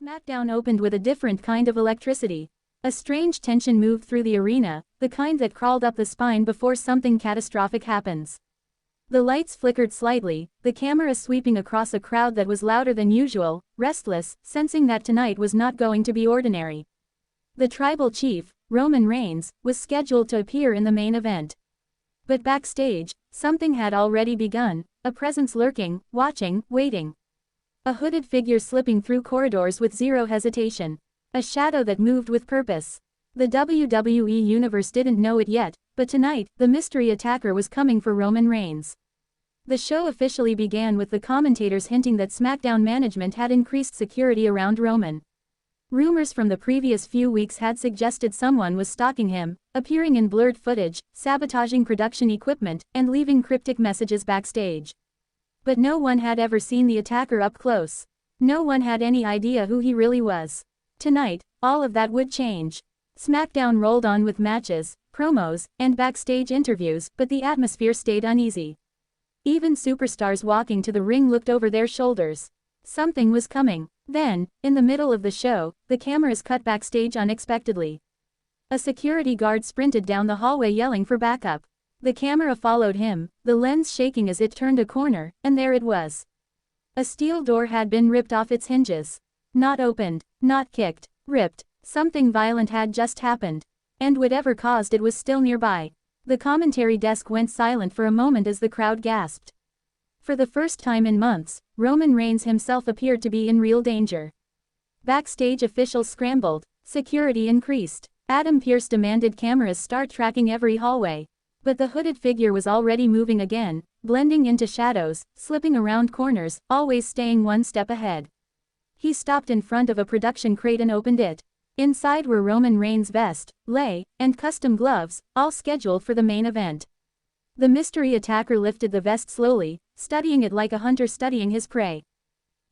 Smackdown opened with a different kind of electricity. A strange tension moved through the arena, the kind that crawled up the spine before something catastrophic happens. The lights flickered slightly, the camera sweeping across a crowd that was louder than usual, restless, sensing that tonight was not going to be ordinary. The tribal chief, Roman Reigns, was scheduled to appear in the main event. But backstage, something had already begun, a presence lurking, watching, waiting. A hooded figure slipping through corridors with zero hesitation. A shadow that moved with purpose. The WWE Universe didn't know it yet, but tonight, the mystery attacker was coming for Roman Reigns. The show officially began with the commentators hinting that SmackDown management had increased security around Roman. Rumors from the previous few weeks had suggested someone was stalking him, appearing in blurred footage, sabotaging production equipment, and leaving cryptic messages backstage. But no one had ever seen the attacker up close. No one had any idea who he really was. Tonight, all of that would change. SmackDown rolled on with matches, promos, and backstage interviews, but the atmosphere stayed uneasy. Even superstars walking to the ring looked over their shoulders. Something was coming. Then, in the middle of the show, the cameras cut backstage unexpectedly. A security guard sprinted down the hallway yelling for backup. The camera followed him, the lens shaking as it turned a corner, and there it was. A steel door had been ripped off its hinges. Not opened, not kicked, ripped. Something violent had just happened. And whatever caused it was still nearby. The commentary desk went silent for a moment as the crowd gasped. For the first time in months, Roman Reigns himself appeared to be in real danger. Backstage officials scrambled, security increased. Adam Pearce demanded cameras start tracking every hallway. But the hooded figure was already moving again, blending into shadows, slipping around corners, always staying one step ahead. He stopped in front of a production crate and opened it. Inside were Roman Reigns' vest, lei, and custom gloves, all scheduled for the main event. The mystery attacker lifted the vest slowly, studying it like a hunter studying his prey.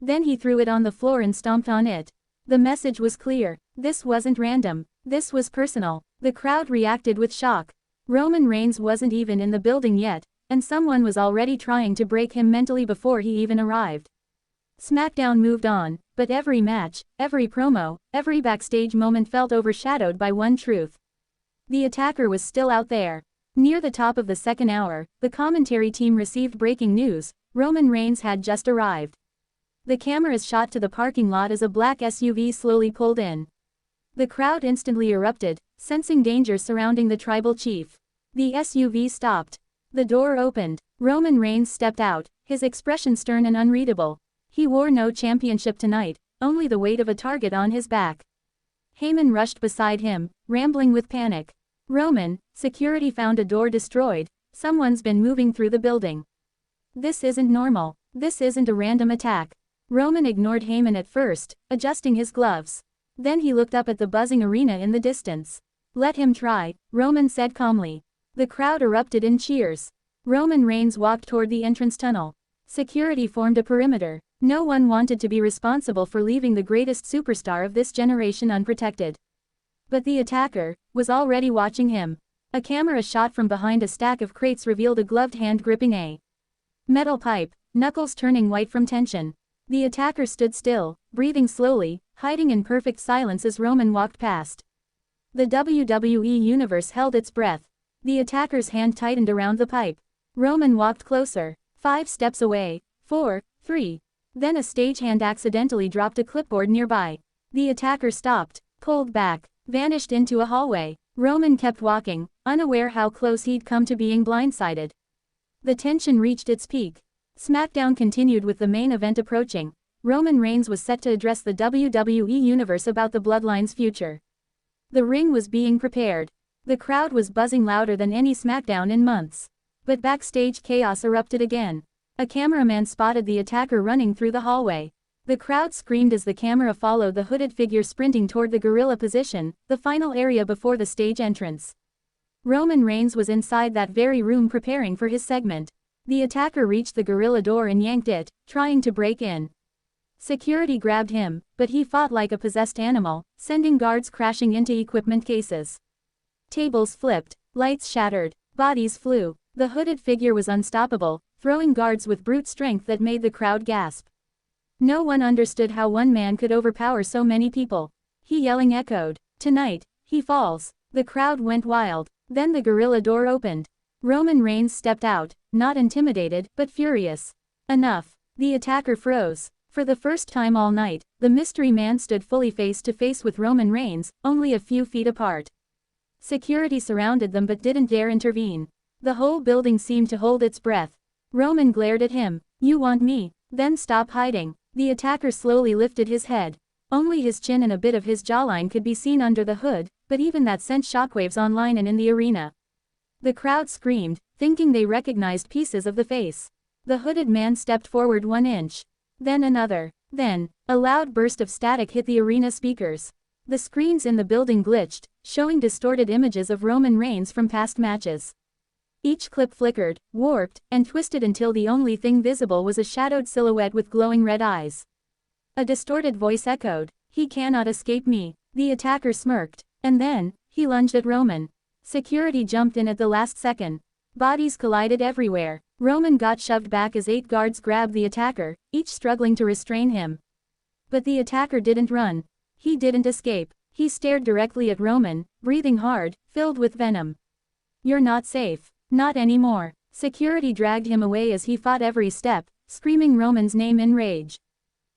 Then he threw it on the floor and stomped on it. The message was clear. This wasn't random. This was personal. The crowd reacted with shock. Roman Reigns wasn't even in the building yet, and someone was already trying to break him mentally before he even arrived. SmackDown moved on, but every match, every promo, every backstage moment felt overshadowed by one truth. The attacker was still out there. Near the top of the second hour, the commentary team received breaking news: Roman Reigns had just arrived. The cameras shot to the parking lot as a black SUV slowly pulled in. The crowd instantly erupted, sensing danger surrounding the tribal chief. The SUV stopped. The door opened. Roman Reigns stepped out, his expression stern and unreadable. He wore no championship tonight, only the weight of a target on his back. Heyman rushed beside him, rambling with panic. Roman, security found a door destroyed. Someone's been moving through the building. This isn't normal. This isn't a random attack. Roman ignored Heyman at first, adjusting his gloves. Then he looked up at the buzzing arena in the distance. Let him try, Roman said calmly. The crowd erupted in cheers. Roman Reigns walked toward the entrance tunnel. Security formed a perimeter. No one wanted to be responsible for leaving the greatest superstar of this generation unprotected. But the attacker was already watching him. A camera shot from behind a stack of crates revealed a gloved hand gripping a metal pipe, knuckles turning white from tension. The attacker stood still, breathing slowly, hiding in perfect silence as Roman walked past. The WWE Universe held its breath. The attacker's hand tightened around the pipe. Roman walked closer. 5 steps away. 4, 3. Then a stagehand accidentally dropped a clipboard nearby. The attacker stopped, pulled back, vanished into a hallway. Roman kept walking, unaware how close he'd come to being blindsided. The tension reached its peak. SmackDown continued with the main event approaching. Roman Reigns was set to address the WWE Universe about the Bloodline's future. The ring was being prepared. The crowd was buzzing louder than any SmackDown in months. But backstage chaos erupted again. A cameraman spotted the attacker running through the hallway. The crowd screamed as the camera followed the hooded figure sprinting toward the gorilla position, the final area before the stage entrance. Roman Reigns was inside that very room preparing for his segment. The attacker reached the gorilla door and yanked it, trying to break in. Security grabbed him, but he fought like a possessed animal, sending guards crashing into equipment cases. Tables flipped, lights shattered, bodies flew. The hooded figure was unstoppable, throwing guards with brute strength that made the crowd gasp. No one understood how one man could overpower so many people. He yelling echoed. Tonight, he falls. The crowd went wild. Then the gorilla door opened. Roman Reigns stepped out, not intimidated, but furious. Enough. The attacker froze. For the first time all night, the mystery man stood fully face to face with Roman Reigns, only a few feet apart. Security surrounded them but didn't dare intervene. The whole building seemed to hold its breath. Roman glared at him. You want me? Then stop hiding. The attacker slowly lifted his head. Only his chin and a bit of his jawline could be seen under the hood, but even that sent shockwaves online and in the arena. The crowd screamed, thinking they recognized pieces of the face. The hooded man stepped forward 1 inch. Then another. Then, a loud burst of static hit the arena speakers. The screens in the building glitched, showing distorted images of Roman Reigns from past matches. Each clip flickered, warped, and twisted until the only thing visible was a shadowed silhouette with glowing red eyes. A distorted voice echoed, "He cannot escape me." The attacker smirked. And then, he lunged at Roman. Security jumped in at the last second. Bodies collided everywhere. Roman got shoved back as 8 guards grabbed the attacker, each struggling to restrain him. But the attacker didn't run. He didn't escape. He stared directly at Roman, breathing hard, filled with venom. "You're not safe. Not anymore." Security dragged him away as he fought every step, screaming Roman's name in rage.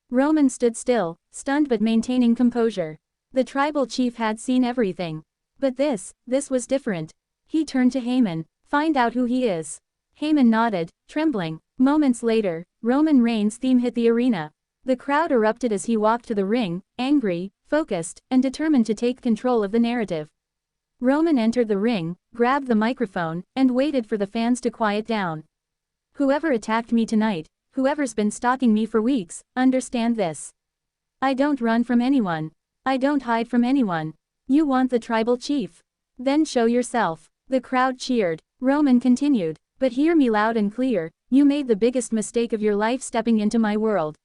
Roman stood still, stunned but maintaining composure. The tribal chief had seen everything. But this was different. He turned to Heyman. "Find out who he is." Heyman nodded, trembling. Moments later, Roman Reigns' theme hit the arena. The crowd erupted as he walked to the ring, angry, focused, and determined to take control of the narrative. Roman entered the ring, grabbed the microphone, and waited for the fans to quiet down. "Whoever attacked me tonight, whoever's been stalking me for weeks, understand this. I don't run from anyone. I don't hide from anyone. You want the tribal chief? Then show yourself." The crowd cheered. Roman continued, "But hear me loud and clear, you made the biggest mistake of your life stepping into my world."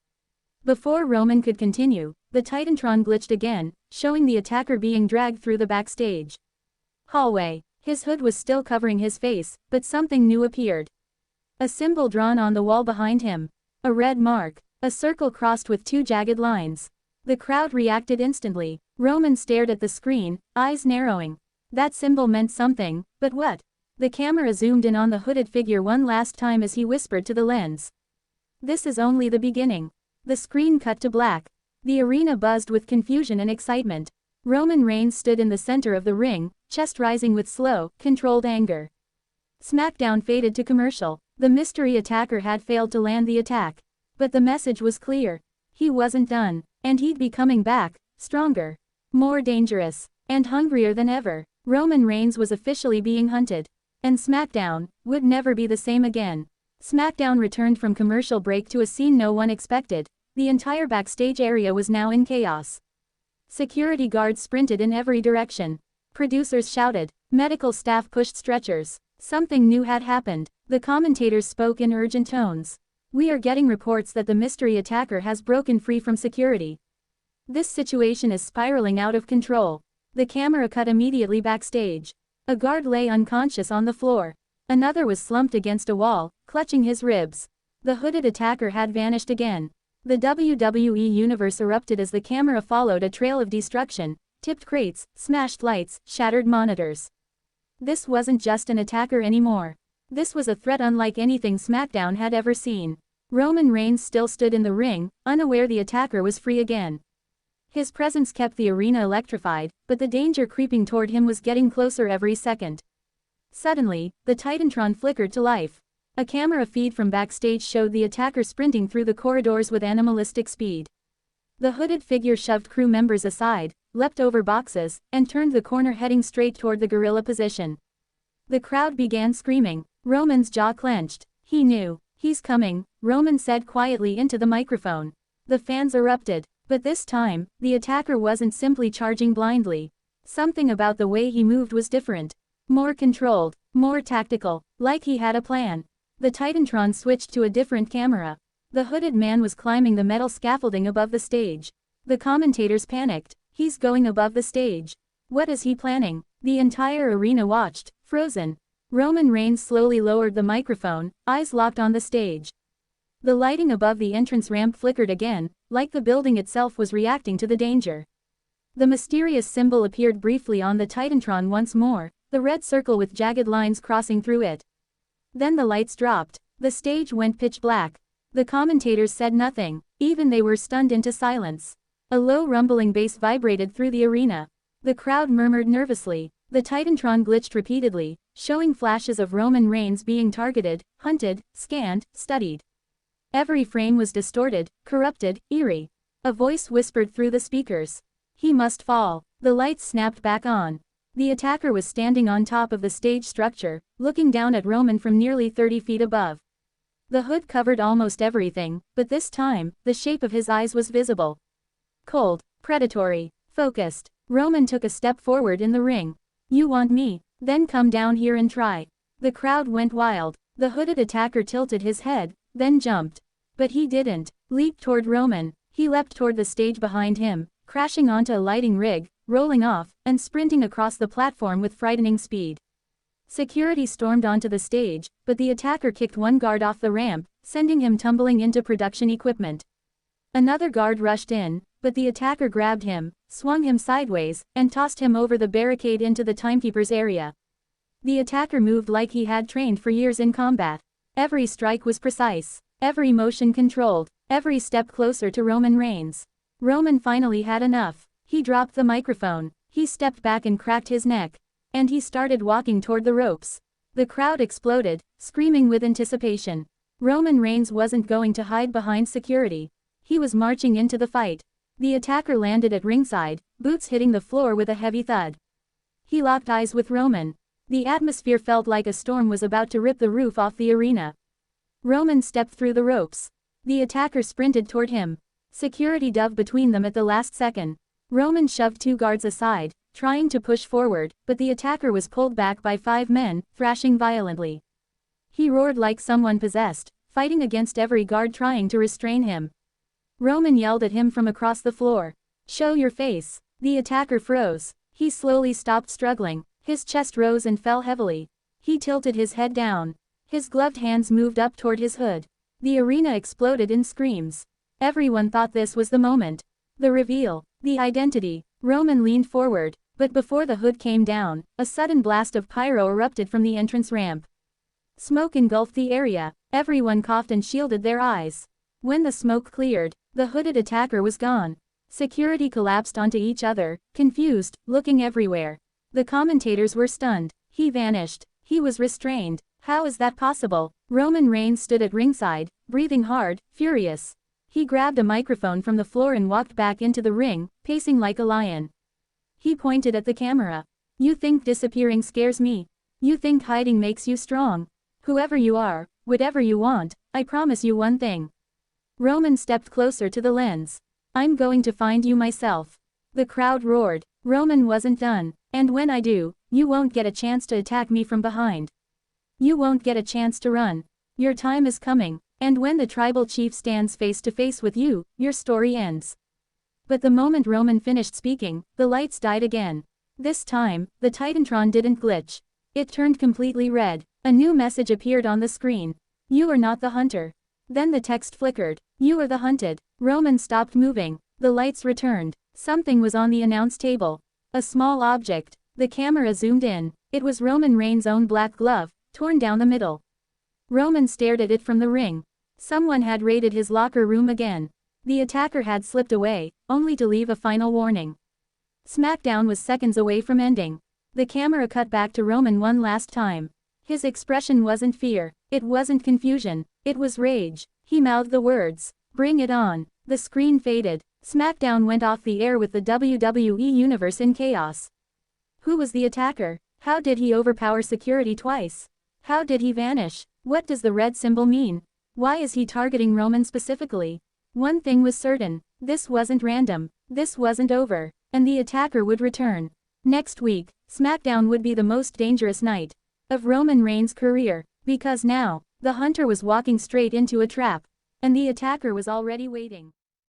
Before Roman could continue, the Titantron glitched again, showing the attacker being dragged through the backstage hallway. His hood was still covering his face, but something new appeared. A symbol drawn on the wall behind him. A red mark. A circle crossed with 2 jagged lines. The crowd reacted instantly. Roman stared at the screen, eyes narrowing. That symbol meant something, but what? The camera zoomed in on the hooded figure one last time as he whispered to the lens. "This is only the beginning." The screen cut to black. The arena buzzed with confusion and excitement. Roman Reigns stood in the center of the ring, chest rising with slow, controlled anger. Smackdown faded to commercial. The mystery attacker had failed to land the attack. But the message was clear. He wasn't done, and he'd be coming back, stronger, more dangerous, and hungrier than ever. Roman Reigns was officially being hunted. And Smackdown would never be the same again. Smackdown returned from commercial break to a scene no one expected. The entire backstage area was now in chaos. Security guards sprinted in every direction. Producers shouted. Medical staff pushed stretchers. Something new had happened. The commentators spoke in urgent tones. "We are getting reports that the mystery attacker has broken free from security. This situation is spiraling out of control." The camera cut immediately backstage. A guard lay unconscious on the floor. Another was slumped against a wall, clutching his ribs. The hooded attacker had vanished again. The WWE universe erupted as the camera followed a trail of destruction, tipped crates, smashed lights, shattered monitors. This wasn't just an attacker anymore. This was a threat unlike anything SmackDown had ever seen. Roman Reigns still stood in the ring, unaware the attacker was free again. His presence kept the arena electrified, but the danger creeping toward him was getting closer every second. Suddenly, the Titantron flickered to life. A camera feed from backstage showed the attacker sprinting through the corridors with animalistic speed. The hooded figure shoved crew members aside, leapt over boxes, and turned the corner heading straight toward the gorilla position. The crowd began screaming. Roman's jaw clenched. He knew. "He's coming," Roman said quietly into the microphone. The fans erupted. But this time, the attacker wasn't simply charging blindly. Something about the way he moved was different. More controlled, more tactical, like he had a plan. The Titantron switched to a different camera. The hooded man was climbing the metal scaffolding above the stage. The commentators panicked. "He's going above the stage. What is he planning?" The entire arena watched, frozen. Roman Reigns slowly lowered the microphone, eyes locked on the stage. The lighting above the entrance ramp flickered again, like the building itself was reacting to the danger. The mysterious symbol appeared briefly on the Titantron once more, the red circle with jagged lines crossing through it. Then the lights dropped. The stage went pitch black. The commentators said nothing, even they were stunned into silence. A low rumbling bass vibrated through the arena. The crowd murmured nervously. The Titantron glitched repeatedly, showing flashes of Roman Reigns being targeted, hunted, scanned, studied. Every frame was distorted, corrupted, eerie. A voice whispered through the speakers. He must fall. The lights snapped back on. The attacker was standing on top of the stage structure, looking down at Roman from nearly 30 feet above. The hood covered almost everything, but this time, the shape of his eyes was visible. Cold, predatory, focused. Roman took a step forward in the ring. You want me? Then come down here and try. The crowd went wild. The hooded attacker tilted his head, then jumped. But he didn't. Leaped toward Roman. He leapt toward the stage behind him, crashing onto a lighting rig, rolling off, and sprinting across the platform with frightening speed. Security stormed onto the stage, but the attacker kicked one guard off the ramp, sending him tumbling into production equipment. Another guard rushed in, but the attacker grabbed him, swung him sideways, and tossed him over the barricade into the timekeeper's area. The attacker moved like he had trained for years in combat. Every strike was precise, every motion controlled, every step closer to Roman Reigns. Roman finally had enough. He dropped the microphone, he stepped back and cracked his neck. And he started walking toward the ropes. The crowd exploded, screaming with anticipation. Roman Reigns wasn't going to hide behind security. He was marching into the fight. The attacker landed at ringside, boots hitting the floor with a heavy thud. He locked eyes with Roman. The atmosphere felt like a storm was about to rip the roof off the arena. Roman stepped through the ropes. The attacker sprinted toward him. Security dove between them at the last second. Roman shoved two guards aside, trying to push forward, but the attacker was pulled back by 5 men, thrashing violently. He roared like someone possessed, fighting against every guard trying to restrain him. Roman yelled at him from across the floor. Show your face. The attacker froze. He slowly stopped struggling. His chest rose and fell heavily. He tilted his head down. His gloved hands moved up toward his hood. The arena exploded in screams. Everyone thought this was the moment. The reveal. The identity. Roman leaned forward, but before the hood came down, a sudden blast of pyro erupted from the entrance ramp. Smoke engulfed the area. Everyone coughed and shielded their eyes. When the smoke cleared, the hooded attacker was gone. Security collapsed onto each other, confused, looking everywhere. The commentators were stunned. He vanished. He was restrained. How is that possible? Roman Reigns stood at ringside, breathing hard, furious. He grabbed a microphone from the floor and walked back into the ring, pacing like a lion. He pointed at the camera. You think disappearing scares me? You think hiding makes you strong? Whoever you are, whatever you want, I promise you one thing. Roman stepped closer to the lens. I'm going to find you myself. The crowd roared. Roman wasn't done. And when I do, you won't get a chance to attack me from behind. You won't get a chance to run. Your time is coming. And when the tribal chief stands face to face with you, your story ends. But the moment Roman finished speaking, the lights died again. This time, the Titantron didn't glitch. It turned completely red. A new message appeared on the screen. You are not the hunter. Then the text flickered. You are the hunted. Roman stopped moving. The lights returned. Something was on the announce table. A small object. The camera zoomed in. It was Roman Reigns' own black glove, torn down the middle. Roman stared at it from the ring. Someone had raided his locker room again. The attacker had slipped away, only to leave a final warning. Smackdown was seconds away from ending. The camera cut back to Roman one last time. His expression wasn't fear. It wasn't confusion. It was rage. He mouthed the words. Bring it on. The screen faded. Smackdown went off the air with the WWE Universe in chaos. Who was the attacker? How did he overpower security twice? How did he vanish? What does the red symbol mean? Why is he targeting Roman specifically? One thing was certain. This wasn't random. This wasn't over. And the attacker would return. Next week, Smackdown would be the most dangerous night of Roman Reigns' career, because now, the hunter was walking straight into a trap, and the attacker was already waiting.